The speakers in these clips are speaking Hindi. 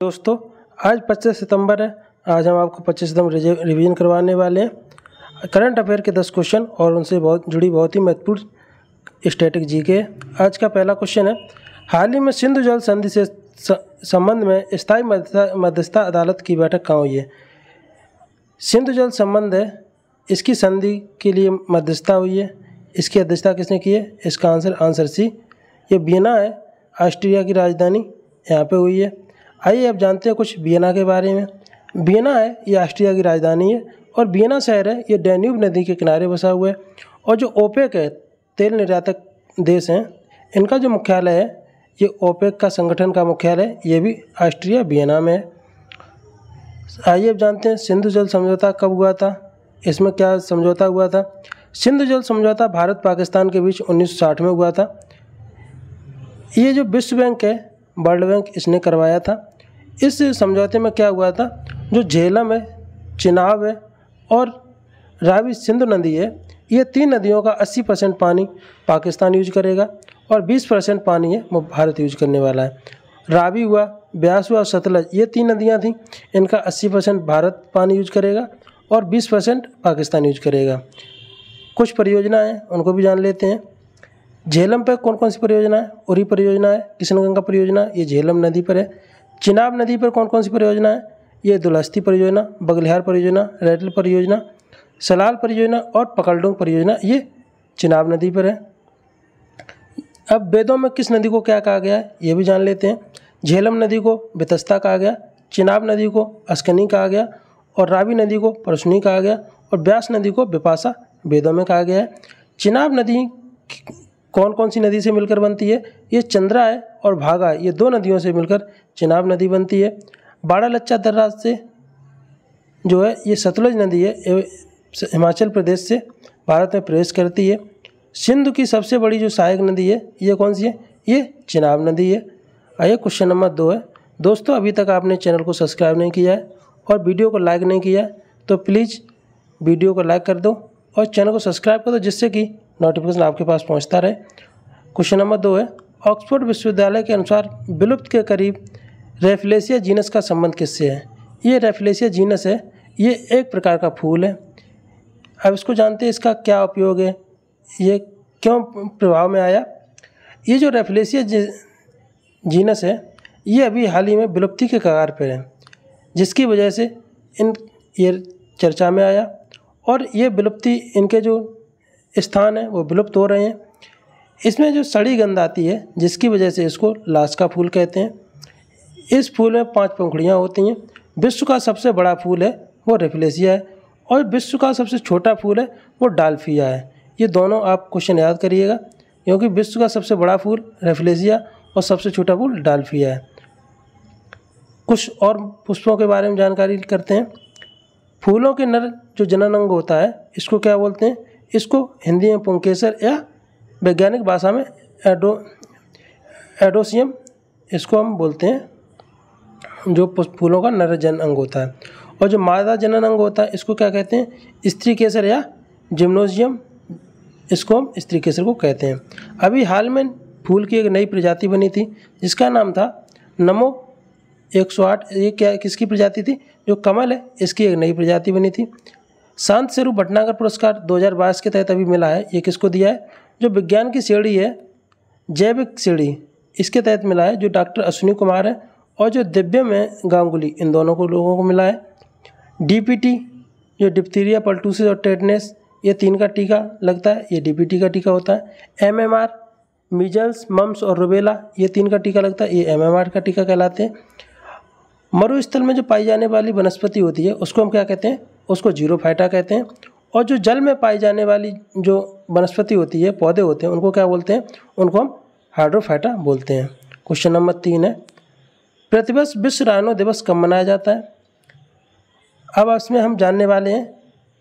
दोस्तों आज 25 सितंबर है। आज हम आपको 25 सितंबर रिवीजन करवाने वाले हैं करंट अफेयर के 10 क्वेश्चन और उनसे जुड़ी बहुत ही महत्वपूर्ण स्टैटिक जीके। आज का पहला क्वेश्चन है, हाल ही में सिंधु जल संधि से संबंध में स्थायी मध्यस्थता अदालत की बैठक कहाँ हुई है? सिंधु जल संबंध है, इसकी संधि के लिए मध्यस्थता हुई है। इसकी अध्यक्षता किसने की है? इसका आंसर सी, ये वियना है, ऑस्ट्रिया की राजधानी यहाँ पे हुई है। आइए अब जानते हैं कुछ वियना के बारे में। वियना है, ये ऑस्ट्रिया की राजधानी है और वियना शहर है, ये डैन्यूब नदी के किनारे बसा हुआ है। और जो ओपेक है, तेल निर्यातक देश हैं, इनका जो मुख्यालय है, ये ओपेक का संगठन का मुख्यालय ये भी ऑस्ट्रिया वियना में है। आइए अब जानते हैं सिंधु जल समझौता कब हुआ था, इसमें क्या समझौता हुआ था। सिंधु जल समझौता भारत पाकिस्तान के बीच 1960 में हुआ था। ये जो विश्व बैंक है, वर्ल्ड बैंक, इसने करवाया था। इस समझौते में क्या हुआ था, जो झेलम है, चिनाब है और रावी सिंधु नदी है, ये तीन नदियों का 80% पानी पाकिस्तान यूज करेगा और 20% पानी है वो भारत यूज करने वाला है। रावी हुआ, ब्यास हुआ और सतलज, ये तीन नदियाँ थीं, इनका 80% भारत पानी यूज करेगा और 20% पाकिस्तान यूज करेगा। कुछ परियोजना हैं, उनको भी जान लेते हैं। झेलम पर कौन कौन सी परियोजना है? उरी परियोजना है, किशनगंगा परियोजना, ये झेलम नदी पर है। चिनाब नदी पर कौन कौन सी परियोजना है? ये दुलहस्ती परियोजना, बगलिहार परियोजना, रैटल परियोजना, सलाल परियोजना और पकलडुंग परियोजना, ये चिनाब नदी पर है। अब वेदों में किस नदी को क्या कहा गया है, ये भी जान लेते हैं। झेलम नदी को वितस्ता कहा गया, चिनाब नदी को अस्कनी कहा गया और रावी नदी को परसुनी कहा गया और ब्यास नदी को विपाशा वेदों में कहा गया है। चिनाब नदी कौन कौन सी नदी से मिलकर बनती है? ये चंद्रा है और भागा है, ये दो नदियों से मिलकर चिनाब नदी बनती है। बाड़ा लच्चा दर्रा से जो है, ये सतलुज नदी है, हिमाचल प्रदेश से भारत में प्रवेश करती है। सिंधु की सबसे बड़ी जो सहायक नदी है, ये कौन सी है? ये चिनाब नदी है। आइए क्वेश्चन नंबर 2 है। दोस्तों अभी तक आपने चैनल को सब्सक्राइब नहीं किया है और वीडियो को लाइक नहीं किया है तो प्लीज़ वीडियो को लाइक कर दो और चैनल को सब्सक्राइब कर दो, जिससे कि नोटिफिकेशन आपके पास पहुंचता रहे। क्वेश्चन नंबर 2 है, ऑक्सफोर्ड विश्वविद्यालय के अनुसार विलुप्त के करीब रेफलेसिया जीनस का संबंध किससे है? ये रेफलेसिया जीनस है, ये एक प्रकार का फूल है। अब इसको जानते हैं, इसका क्या उपयोग है, ये क्यों प्रभाव में आया। ये जो रेफलेसिया जीनस है, ये अभी हाल ही में विलुप्ति के कगार पर है, जिसकी वजह से ये चर्चा में आया और ये विलुप्ति, इनके जो स्थान है वो विलुप्त हो रहे हैं। इसमें जो सड़ी गंध आती है, जिसकी वजह से इसको लाश का फूल कहते हैं। इस फूल में 5 पंखुड़ियाँ होती हैं। विश्व का सबसे बड़ा फूल है वो रेफलेसिया है और विश्व का सबसे छोटा फूल है वो डाल्फिया है। ये दोनों आप क्वेश्चन याद करिएगा, क्योंकि विश्व का सबसे बड़ा फूल रेफलेसिया और सबसे छोटा फूल डाल्फिया है। कुछ और पुष्पों के बारे में जानकारी करते हैं। फूलों के नर जो जनन अंग होता है, इसको क्या बोलते हैं? इसको हिंदी में पुंकेसर या वैज्ञानिक भाषा में एडोसियम इसको हम बोलते हैं, जो फूलों का नर जनन अंग होता है। और जो मादा जनन अंग होता है, इसको क्या कहते हैं? स्त्री केसर या जिम्नोजियम, इसको हम स्त्री केसर को कहते हैं। अभी हाल में फूल की एक नई प्रजाति बनी थी, जिसका नाम था नमो 108। ये क्या, किसकी प्रजाति थी? जो कमल है, इसकी एक नई प्रजाति बनी थी। शांत स्वरूप भटनागर पुरस्कार 2022 के तहत अभी मिला है। ये किसको दिया है? जो विज्ञान की श्रेणी है, जैविक श्रेणी, इसके तहत मिला है, जो डॉक्टर अश्विनी कुमार है और जो दिव्यम गांगुली, इन दोनों को लोगों को मिला है। डीपीटी, जो डिप्थीरिया, पर्टूसिस और टेटनेस, ये 3 का टीका लगता है, ये डीपीटी का टीका होता है। एमएमआर, मीजल्स, मम्स और रुबेला, ये 3 का टीका लगता है, ये एमएमआर का टीका कहलाते हैं। मरुस्थल में जो पाई जाने वाली वनस्पति होती है, उसको हम क्या कहते हैं? उसको जीरोफाइटा कहते हैं। और जो जल में पाई जाने वाली जो वनस्पति होती है, पौधे होते हैं, उनको क्या बोलते हैं? उनको हम हाइड्रोफाइटा बोलते हैं। क्वेश्चन नंबर 3 है, प्रतिवर्ष विश्व राइनो दिवस कब मनाया जाता है? अब इसमें हम जानने वाले हैं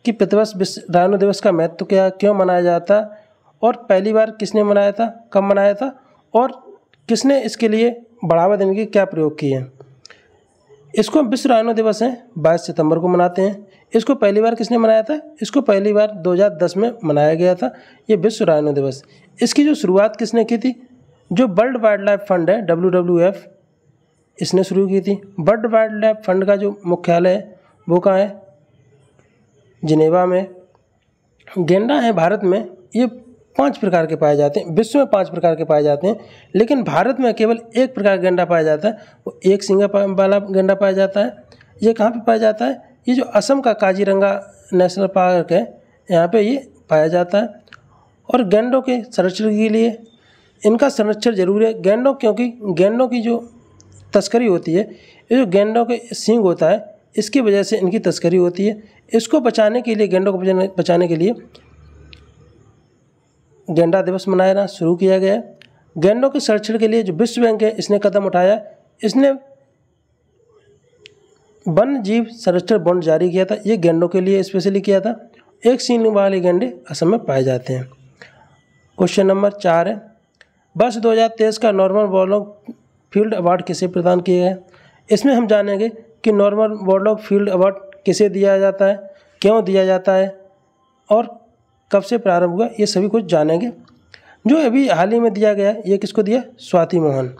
कि प्रतिवर्ष विश्व राइनो दिवस का महत्व क्या, क्यों मनाया जाता है और पहली बार किसने मनाया था, कब मनाया था और किसने इसके लिए बढ़ावा देने के क्या प्रयोग किए। इसको विश्व राइनो दिवस है 22 सितंबर को मनाते हैं। इसको पहली बार किसने मनाया था? इसको पहली बार 2010 में मनाया गया था, ये विश्व राइनो दिवस। इसकी जो शुरुआत किसने की थी? जो वर्ल्ड वाइल्ड लाइफ फंड है, WWF, इसने शुरू की थी। वर्ल्ड वाइल्ड लाइफ फंड का जो मुख्यालय है वो कहाँ है? जिनेवा में। गैंडा है भारत में, ये 5 प्रकार के पाए जाते हैं। विश्व में 5 प्रकार के पाए जाते हैं, लेकिन भारत में केवल 1 प्रकार का गैंडा पाया जाता है, वो एक सींगा वाला गैंडा पाया जाता है। ये कहाँ पे पाया जाता है? ये जो असम का काजीरंगा नेशनल पार्क है, यहाँ पे ये पाया जाता है। और गैंडों के संरक्षण के लिए इनका संरक्षण जरूरी है। गैंडों, क्योंकि गैंडों की जो तस्करी होती है, ये जो गैंडों के सींग होता है, इसकी वजह से इनकी तस्करी होती है। इसको बचाने के लिए, गैंडों को बचाने के लिए गैंडा दिवस मनाना शुरू किया गया है। गैंडों के संरक्षण के लिए जो विश्व बैंक है, इसने कदम उठाया। इसने वन्य जीव संरक्षण बॉन्ड जारी किया था। ये गैंडों के लिए स्पेशली किया था। एक सींग वाले गैंडे असम में पाए जाते हैं। क्वेश्चन नंबर 4 है, वर्ष 2023 का नॉर्मन बोरलॉग फील्ड अवार्ड किसे प्रदान किया है? इसमें हम जानेंगे कि नॉर्मन बोरलॉग फील्ड अवार्ड किसे दिया जाता है, क्यों दिया जाता है और कब से प्रारंभ हुआ, ये सभी कुछ जानेंगे। जो अभी हाल ही में दिया गया है, ये किसको दिया? स्वाति मोहन।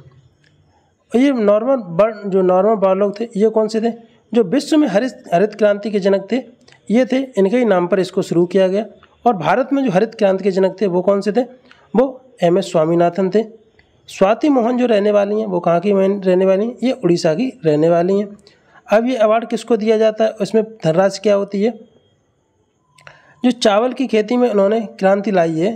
ये नॉर्मन बोरलॉग थे, ये कौन से थे? जो विश्व में हरित क्रांति के जनक थे, ये थे। इनके ही नाम पर इसको शुरू किया गया। और भारत में जो हरित क्रांति के जनक थे वो कौन से थे? वो MS स्वामीनाथन थे। स्वाति मोहन जो रहने वाली हैं, वो कहाँ की रहने वाली हैं? ये उड़ीसा की रहने वाली हैं। अब ये अवार्ड किसको दिया जाता है, उसमें धनराशि क्या होती है? जो चावल की खेती में उन्होंने क्रांति लाई है,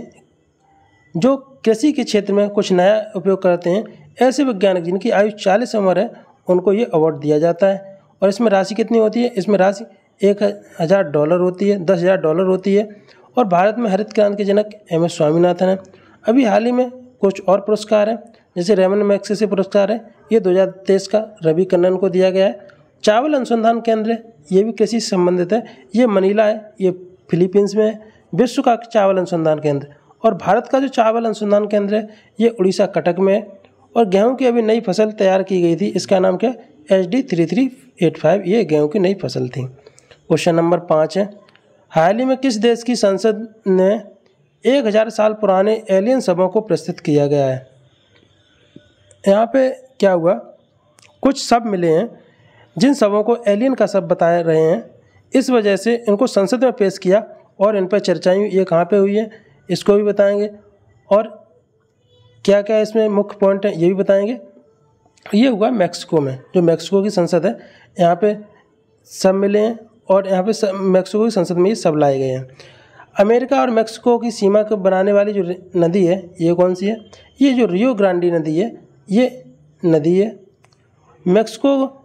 जो कृषि के क्षेत्र में कुछ नया उपयोग करते हैं, ऐसे वैज्ञानिक जिनकी आयु 40 उम्र है, उनको ये अवार्ड दिया जाता है। और इसमें राशि कितनी होती है? इसमें राशि $1000 होती है, $10,000 होती है। और भारत में हरित क्रांति के जनक MS स्वामीनाथन है। अभी हाल ही में कुछ और पुरस्कार हैं, जैसे रेमन मैग्सेसे पुरस्कार है, ये 2023 का रवि कन्नन को दिया गया है। चावल अनुसंधान केंद्र, ये भी कृषि से संबंधित है, ये मनीला है, ये फिलीपींस में है। विश्व का चावल अनुसंधान केंद्र और भारत का जो चावल अनुसंधान केंद्र है, ये उड़ीसा कटक में है। और गेहूं की अभी नई फसल तैयार की गई थी, इसका नाम क्या? HD 3385, ये गेहूं की नई फसल थी। क्वेश्चन नंबर 5 है, हाल ही में किस देश की संसद ने 1000 साल पुराने एलियन शवों को प्रस्तुत किया गया है? यहाँ पे क्या हुआ, कुछ शव मिले हैं जिन शवों को एलियन का शव बताए रहे हैं, इस वजह से इनको संसद में पेश किया और इन पर चर्चाएं हुई। ये कहाँ पे हुई है, इसको भी बताएंगे। और क्या क्या इसमें मुख्य पॉइंट है, ये भी बताएंगे। ये हुआ मैक्सिको में, जो मैक्सिको की संसद है, यहाँ पे सब मिले हैं और यहाँ पे मैक्सिको की संसद में ये सब लाए गए हैं। अमेरिका और मैक्सिको की सीमा को बनाने वाली जो नदी है, ये कौन सी है? ये जो रियो ग्रांडी नदी है, ये नदी है। मैक्सिको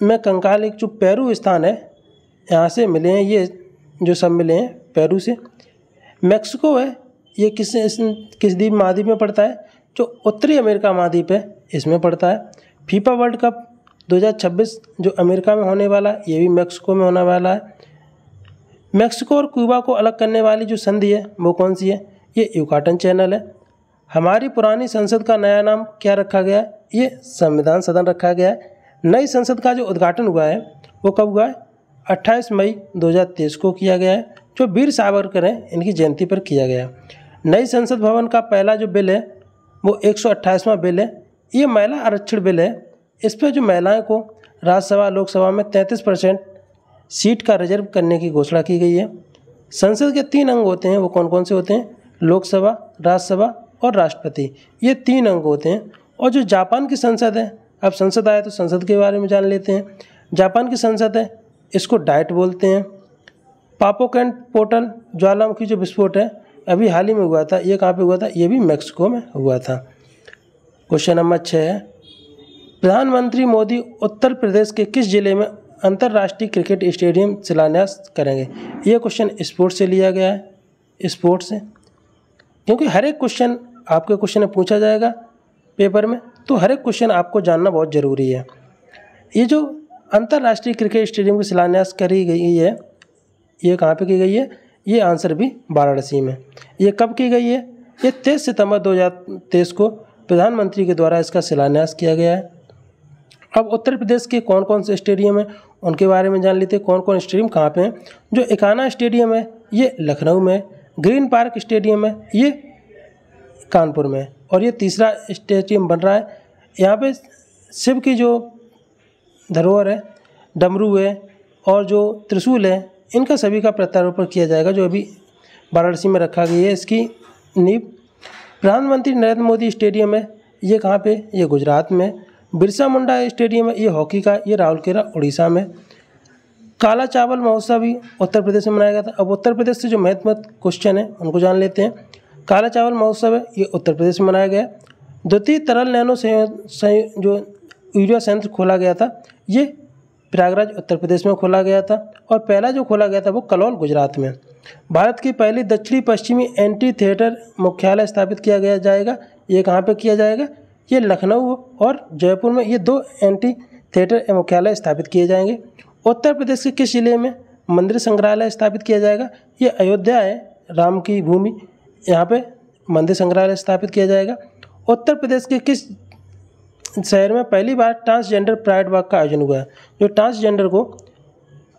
में कंकाल एक जो पेरू स्थान है, यहाँ से मिले हैं, ये जो सब मिले हैं पेरू से। मैक्सिको है, ये किस द्वीप महाद्वीप में पड़ता है? जो उत्तरी अमेरिका महाद्वीप है, इसमें पड़ता है। फीफा वर्ल्ड कप 2026 जो अमेरिका में होने वाला है, ये भी मैक्सिको में होने वाला है। मैक्सिको और क्यूबा को अलग करने वाली जो संधि है, वो कौन सी है? ये युकाटन चैनल है। हमारी पुरानी संसद का नया नाम क्या रखा गया है? ये संविधान सदन रखा गया है। नई संसद का जो उद्घाटन हुआ है, वो कब हुआ है? 28 मई 2023 को किया गया है, जो वीर सावरकर हैं, इनकी जयंती पर किया गया। नई संसद भवन का पहला जो बिल है, वो 128वां बिल है। ये महिला आरक्षण बिल है। इस पर जो महिलाएं को राज्यसभा लोकसभा में 33% सीट का रिजर्व करने की घोषणा की गई है। संसद के 3 अंग होते हैं, वो कौन कौन से होते हैं? लोकसभा, राज्यसभा और राष्ट्रपति, ये 3 अंग होते हैं। और जो जापान की संसद है, अब संसद आए तो संसद के बारे में जान लेते हैं। जापान की संसद है, इसको डाइट बोलते हैं। पापोकेंट पोर्टल ज्वालामुखी जो विस्फोट है, अभी हाल ही में हुआ था, ये कहाँ पे हुआ था? ये भी मैक्सिको में हुआ था। क्वेश्चन नंबर 6 है, प्रधानमंत्री मोदी उत्तर प्रदेश के किस जिले में अंतर्राष्ट्रीय क्रिकेट स्टेडियम शिलान्यास करेंगे? ये क्वेश्चन स्पोर्ट्स से लिया गया है, स्पोर्ट्स से, क्योंकि हर एक क्वेश्चन आपके क्वेश्चन में पूछा जाएगा पेपर में, तो हर एक क्वेश्चन आपको जानना बहुत ज़रूरी है। ये जो अंतर्राष्ट्रीय क्रिकेट स्टेडियम की शिलान्यास करी गई है, ये कहाँ पे की गई है? ये आंसर भी वाराणसी में। ये कब की गई है? ये 23 सितंबर 2023 को प्रधानमंत्री के द्वारा इसका शिलान्यास किया गया है। अब उत्तर प्रदेश के कौन कौन से स्टेडियम हैं, उनके बारे में जान लेते हैं। कौन कौन स्टेडियम कहाँ पे हैं? जो इकाना स्टेडियम है, ये लखनऊ में। ग्रीन पार्क स्टेडियम है, ये कानपुर में। और ये तीसरा स्टेडियम बन रहा है, यहाँ पे शिव की जो धरोहर है, डमरू है और जो त्रिशूल है, इनका सभी का प्रत्यारोपण किया जाएगा, जो अभी वाराणसी में रखा गया है। इसकी नींव प्रधानमंत्री नरेंद्र मोदी स्टेडियम है, ये कहाँ पे, ये गुजरात में। बिरसा मुंडा स्टेडियम है, ये हॉकी का, ये राउरकेला उड़ीसा में। काला चावल महोत्सव भी उत्तर प्रदेश में मनाया गया था। अब उत्तर प्रदेश से जो महत्वपूर्ण क्वेश्चन है उनको जान लेते हैं। काला चावल महोत्सव है, ये उत्तर प्रदेश में मनाया गया। द्वितीय तरल नैनो जो यूरिया संयंत्र खोला गया था, ये प्रयागराज उत्तर प्रदेश में खोला गया था। और पहला जो खोला गया था वो कलौल गुजरात में। भारत की पहली दक्षिणी पश्चिमी एंटी थिएटर मुख्यालय स्थापित किया गया जाएगा, ये कहाँ पे किया जाएगा, ये लखनऊ और जयपुर में ये 2 एंटी थिएटर मुख्यालय स्थापित किए जाएंगे। उत्तर प्रदेश के किस जिले में मंदिर संग्रहालय स्थापित किया जाएगा, ये अयोध्या है, राम की भूमि, यहाँ पे मंदिर संग्रहालय स्थापित किया जाएगा। उत्तर प्रदेश के किस शहर में पहली बार ट्रांसजेंडर प्राइड वॉक का आयोजन हुआ है, जो ट्रांसजेंडर को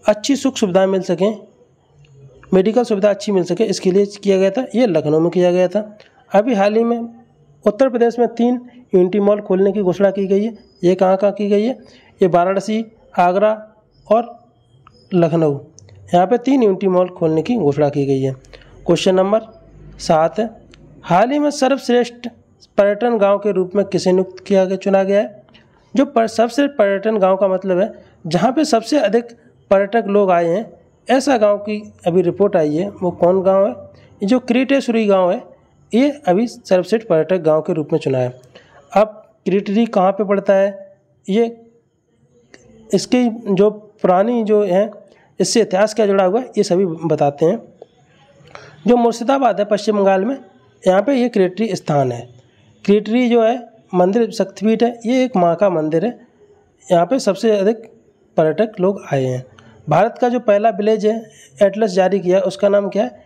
अच्छी सुख सुविधाएं मिल सकें, मेडिकल सुविधा अच्छी मिल सके, इसके लिए किया गया था, ये लखनऊ में किया गया था। अभी हाल ही में उत्तर प्रदेश में 3 यूनिटी मॉल खोलने की घोषणा की गई है, ये कहाँ की गई है, ये वाराणसी, आगरा और लखनऊ, यहाँ पे 3 यूनिटी मॉल खोलने की घोषणा की गई है। क्वेश्चन नंबर 7 है, हाल ही में सर्वश्रेष्ठ पर्यटन गांव के रूप में किसे नियुक्त किया गया, चुना गया है। जो सबसे पर्यटन गांव का मतलब है जहाँ पे सबसे अधिक पर्यटक लोग आए हैं, ऐसा गांव की अभी रिपोर्ट आई है, वो कौन गांव है, जो क्रीटेश्वरी गांव है, ये अभी सर्वश्रेष्ठ पर्यटक गांव के रूप में चुना है। अब क्रीटेश्वरी कहाँ पे पड़ता है, ये इसकी जो पुरानी जो है, इससे इतिहास क्या जुड़ा हुआ है, ये सभी बताते हैं। जो मुर्शिदाबाद है पश्चिम बंगाल में, यहाँ पे ये क्रीटेश्वरी स्थान है। क्रीटेश्वरी जो है मंदिर शक्तिपीठ है, ये एक माँ का मंदिर है, यहाँ पे सबसे अधिक पर्यटक लोग आए हैं। भारत का जो पहला विलेज है एटलस जारी किया, उसका नाम क्या है,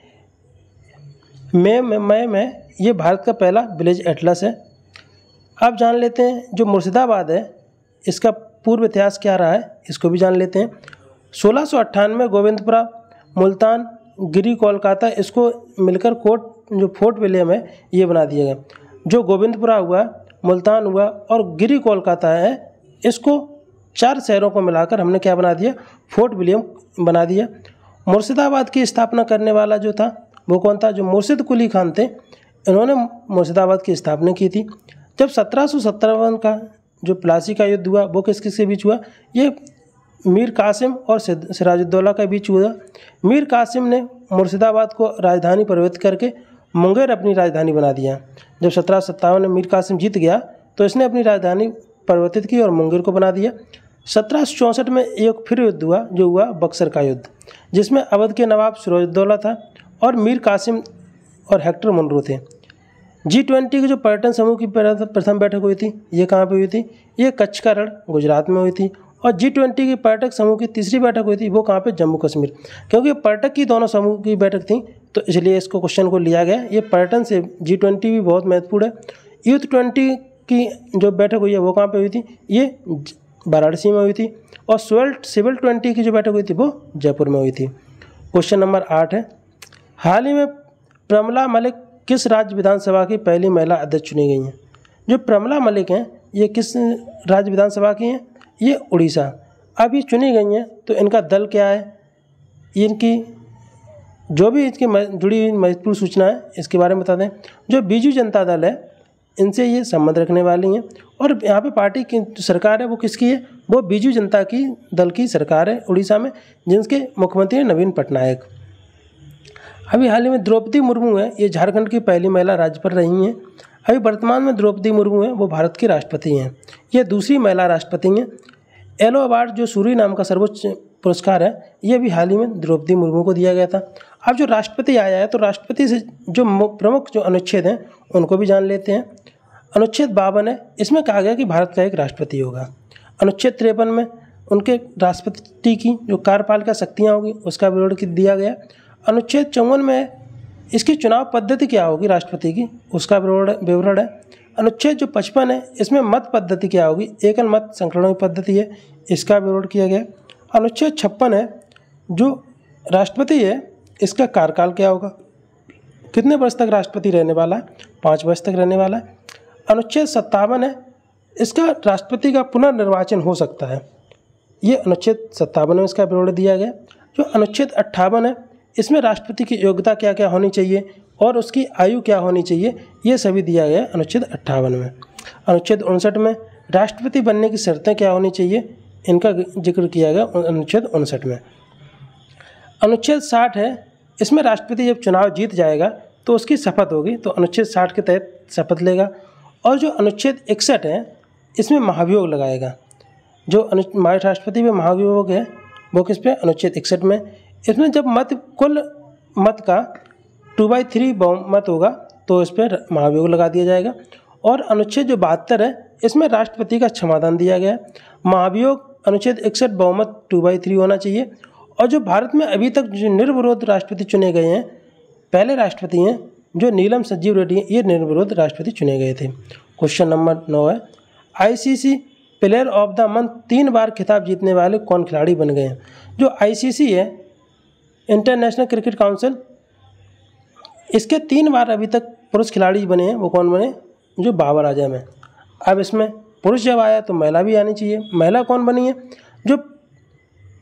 मई में ये भारत का पहला विलेज एटलस है। अब जान लेते हैं जो मुर्शिदाबाद है, इसका पूर्व इतिहास क्या रहा है, इसको भी जान लेते हैं। 1698 गोविंदपुरा, मुल्तान, गिरी, कोलकाता, इसको मिलकर जो फोर्ट विलियम है ये बना दिया गया। जो गोविंदपुरा हुआ, मुल्तान हुआ और गिरी कोलकाता है, इसको 4 शहरों को मिलाकर हमने क्या बना दिया, फोर्ट विलियम बना दिया। मुर्शिदाबाद की स्थापना करने वाला जो था वो कौन था, जो मुर्शिद कुली खान थे, इन्होंने मुर्शिदाबाद की स्थापना की थी। जब 1757 का जो प्लासी का युद्ध हुआ वो किस किस के बीच हुआ, ये मीर कासिम और सिराजुद्दौला के बीच हुआ। मीर कासिम ने मुर्शिदाबाद को राजधानी परिवर्तित करके मुंगेर अपनी राजधानी बना दिया। जब 1757 में मीर कासिम जीत गया तो इसने अपनी राजधानी परिवर्तित की और मुंगेर को बना दिया। 1764 में एक फिर युद्ध हुआ, जो हुआ बक्सर का युद्ध, जिसमें अवध के नवाब सिराजुद्दौला था और मीर कासिम और हेक्टर मुनरो थे। G20 के जो पर्यटन समूह की प्रथम बैठक हुई थी, ये कहाँ पे हुई थी, ये कच्छ का रण गुजरात में हुई थी। और G20 की पर्यटक समूह की तीसरी बैठक हुई थी, वो कहाँ पे, जम्मू कश्मीर। क्योंकि पर्यटक की दोनों समूह की बैठक थी तो इसलिए इसको क्वेश्चन को लिया गया। ये पर्यटन से G20 भी बहुत महत्वपूर्ण है। यूथ 20 की जो बैठक हुई है वो कहाँ पे हुई थी, ये वाराणसी में हुई थी। और सिविल 20 की जो बैठक हुई थी वो जयपुर में हुई थी। क्वेश्चन नंबर 8 है, हाल ही में प्रमला मलिक किस राज्य विधानसभा की पहली महिला अध्यक्ष चुनी गई हैं। जो प्रमला मलिक हैं ये किस राज्य विधानसभा की हैं, ये उड़ीसा। अभी चुनी गई हैं तो इनका दल क्या है, इनकी जो भी इसकी जुड़ी हुई महत्वपूर्ण सूचना है इसके बारे में बता दें। जो बीजू जनता दल है इनसे ये संबंध रखने वाली हैं। और यहाँ पे पार्टी की सरकार है वो किसकी है, वो बीजू जनता की दल की सरकार है उड़ीसा में, जिनके मुख्यमंत्री हैं नवीन पटनायक। अभी हाल ही में द्रौपदी मुर्मू है, ये झारखंड की पहली महिला राज्यपाल रही हैं। अभी वर्तमान में द्रौपदी मुर्मू है वो भारत की राष्ट्रपति हैं, ये दूसरी महिला राष्ट्रपति हैं। एलो अवार्ड जो सूरी नाम का सर्वोच्च पुरस्कार है, ये भी हाल ही में द्रौपदी मुर्मू को दिया गया था। अब जो राष्ट्रपति आया है तो राष्ट्रपति से जो प्रमुख जो अनुच्छेद हैं उनको भी जान लेते हैं। अनुच्छेद 52 है, इसमें कहा गया कि भारत का एक राष्ट्रपति होगा। अनुच्छेद 53 में उनके राष्ट्रपति की जो कार्यपालिका शक्तियाँ होगी उसका विवरण दिया गया। अनुच्छेद 54 में इसकी चुनाव पद्धति क्या होगी राष्ट्रपति की, उसका विवरण है। अनुच्छेद जो 55 है इसमें मत पद्धति क्या होगी, एकल मत संकलनीय पद्धति है, इसका विवरण किया गया। अनुच्छेद 56 है, जो राष्ट्रपति है इसका कार्यकाल क्या होगा, कितने वर्ष तक राष्ट्रपति रहने वाला है, 5 वर्ष तक रहने वाला है। अनुच्छेद 57 है, इसका राष्ट्रपति का पुनर्निर्वाचन हो सकता है, ये अनुच्छेद 57 में इसका विवरण दिया गया। जो अनुच्छेद 58 है इसमें राष्ट्रपति की योग्यता क्या क्या होनी चाहिए और उसकी आयु क्या होनी चाहिए, ये सभी दिया गया है अनुच्छेद 58 में। अनुच्छेद 59 में राष्ट्रपति बनने की शर्तें क्या होनी चाहिए, इनका जिक्र किया गया अनुच्छेद 59 में। अनुच्छेद 60 है, इसमें राष्ट्रपति जब चुनाव जीत जाएगा तो उसकी शपथ होगी, तो अनुच्छेद 60 के तहत शपथ लेगा। और जो अनुच्छेद 61 है इसमें महाभियोग लगाएगा। जो हमारे राष्ट्रपति पे महाभियोग है वो किस पे, अनुच्छेद 61 में। इसमें जब कुल मत का 2/3 बहुमत होगा तो इस पर महाभियोग लगा दिया जाएगा। और अनुच्छेद जो 72 है इसमें राष्ट्रपति का क्षमादान दिया गया है। महाभियोग अनुच्छेद 61 बहुमत 2/3 होना चाहिए। और जो भारत में अभी तक जो निर्विरोध राष्ट्रपति चुने गए हैं, पहले राष्ट्रपति हैं जो नीलम संजीव रेड्डी हैं, ये निर्विरोध राष्ट्रपति चुने गए थे। क्वेश्चन नंबर 9 है, ICC player of the month 3 बार खिताब जीतने वाले कौन खिलाड़ी बन गए हैं। जो ICC है, इंटरनेशनल क्रिकेट काउंसिल, इसके 3 बार अभी तक पुरुष खिलाड़ी बने हैं, वो कौन बने, जो बाबर आजम है। अब इसमें पुरुष जब आया तो महिला भी आनी चाहिए। महिला कौन बनी है, जो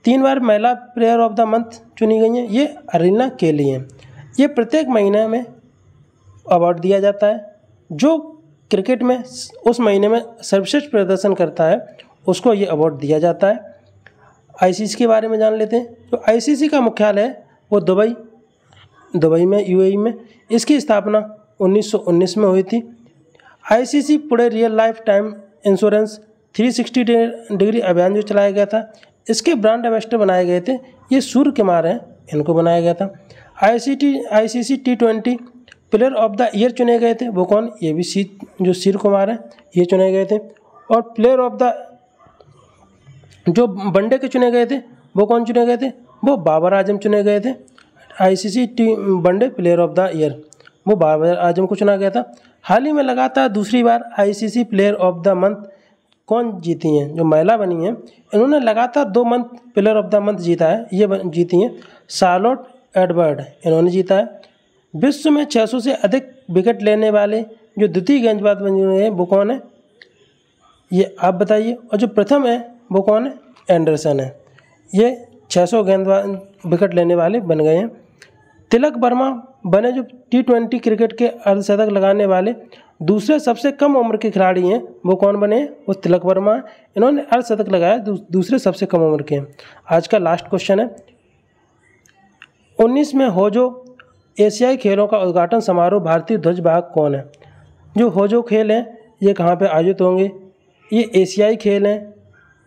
3 बार महिला प्लेयर ऑफ द मंथ चुनी गई हैं, ये अरीना केली हैं। ये प्रत्येक महीने में अवार्ड दिया जाता है। जो क्रिकेट में उस महीने में सर्वश्रेष्ठ प्रदर्शन करता है उसको ये अवार्ड दिया जाता है। ICC के बारे में जान लेते हैं। जो ICC का मुख्यालय है वो दुबई में, UAE में। इसकी स्थापना 1919 में हुई थी। ICC Pune real life time insurance 360 degree अभियान जो चलाया गया था, इसके ब्रांड एम्बेसडर बनाए गए थे, ये सूर्य कुमार हैं, इनको बनाया गया था। ICC T20 player of the year चुने गए थे, वो कौन, ये भी जो सूर्य कुमार हैं, ये चुने गए थे। और प्लेयर ऑफ द जो वनडे के चुने गए थे वो कौन चुने गए थे, वो बाबर आजम चुने गए थे। ICC one day player of the year वो बाबर आजम को चुना गया था। हाल ही में लगातार दूसरी बार ICC player of the month कौन जीती हैं, जो महिला बनी हैं, इन्होंने लगातार 2 month player of the month जीता है, ये जीती हैं शार्लोट एडवर्ड, इन्होंने जीता है। विश्व में 600 से अधिक विकेट लेने वाले जो द्वितीय गेंदबाज बने हुए हैं वो कौन है, ये आप बताइए। और जो प्रथम है वो कौन है, एंडरसन है। ये 600 गेंदबाज विकेट लेने वाले बन गए हैं। तिलक वर्मा बने जो T20 क्रिकेट के अर्धशतक लगाने वाले दूसरे सबसे कम उम्र के खिलाड़ी हैं, वो कौन बने, वो तिलक वर्मा है। इन्होंने अर्धशतक लगाया, दूसरे सबसे कम उम्र के हैं। आज का लास्ट क्वेश्चन है, 19 में होजो एशियाई खेलों का उद्घाटन समारोह भारतीय ध्वज वाहक कौन है। जो होजो खेल हैं ये कहाँ पे आयोजित होंगे, ये एशियाई खेल हैं।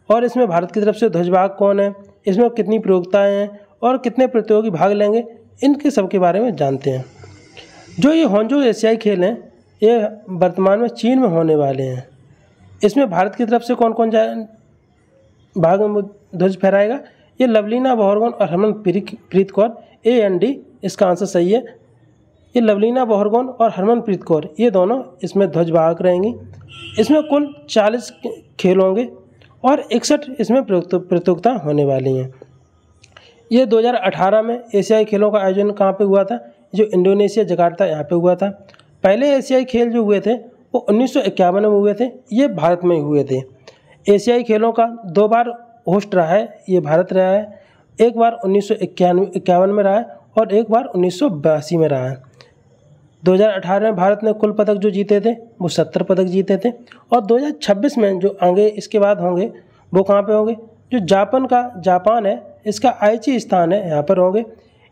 और इसमें भारत की तरफ से ध्वज वाहक कौन है, इसमें कितनी प्रतियोगिताएँ हैं और कितने प्रतियोगी भाग लेंगे, इनके सब के बारे में जानते हैं। जो ये होजो एशियाई खेल हैं ये वर्तमान में चीन में होने वाले हैं। इसमें भारत की तरफ से कौन कौन भाग में ध्वज फहराएगा, ये लवलीना बोरगोन और हरमनप्रीत कौर, AND इसका आंसर सही है। ये लवलीना बोरगोन और हरमनप्रीत कौर ये दोनों इसमें ध्वजवाहक रहेंगी। इसमें कुल 40 खेल होंगे और 61 इसमें प्रतियोगिता होने वाली हैं। ये 2018 में एशियाई खेलों का आयोजन कहाँ पे हुआ था, जो इंडोनेशिया जकार्ता यहाँ पे हुआ था। पहले एशियाई खेल जो हुए थे वो 1951 में हुए थे, ये भारत में हुए थे। एशियाई खेलों का 2 बार होस्ट रहा है, ये भारत रहा है। एक बार 1951 में रहा है और एक बार 1982 में रहा है। 2018 में भारत ने कुल पदक जो जीते थे वो 70 पदक जीते थे। और 2026 में जो आगे इसके बाद होंगे वो कहाँ पे होंगे, जो जापान है इसका आईची स्थान है, यहाँ पर होंगे।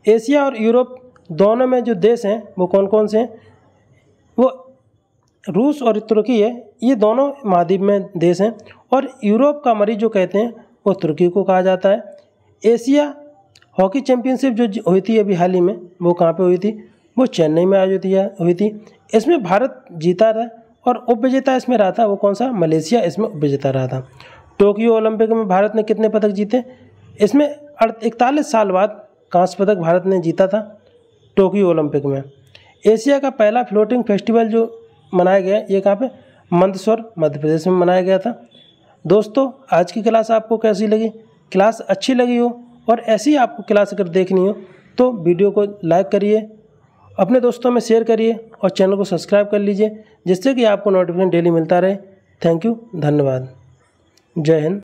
एशिया और यूरोप दोनों में जो देश हैं वो कौन कौन से हैं, वो रूस और तुर्की है, ये दोनों महाद्वीप में देश हैं। और यूरोप का मरीज जो कहते हैं वो तुर्की को कहा जाता है। एशिया हॉकी चैम्पियनशिप जो हुई थी अभी हाल ही में, वो कहाँ पे हुई थी, वो चेन्नई में आयोजित हुई थी। इसमें भारत जीता था और उपविजेता इसमें रहा था वो कौन सा, मलेशिया इसमें उपविजेता रहा था। टोक्यो ओलंपिक में भारत ने कितने पदक जीते, इसमें 41 साल बाद कांस्य पदक भारत ने जीता था टोक्यो ओलंपिक में। एशिया का पहला फ्लोटिंग फेस्टिवल जो मनाया गया ये कहाँ पे, मंदसौर मध्य प्रदेश में मनाया गया था। दोस्तों आज की क्लास आपको कैसी लगी, क्लास अच्छी लगी हो और ऐसी आपको क्लास अगर देखनी हो तो वीडियो को लाइक करिए, अपने दोस्तों में शेयर करिए और चैनल को सब्सक्राइब कर लीजिए, जिससे कि आपको नोटिफिकेशन डेली मिलता रहे। थैंक यू, धन्यवाद, जय हिंद।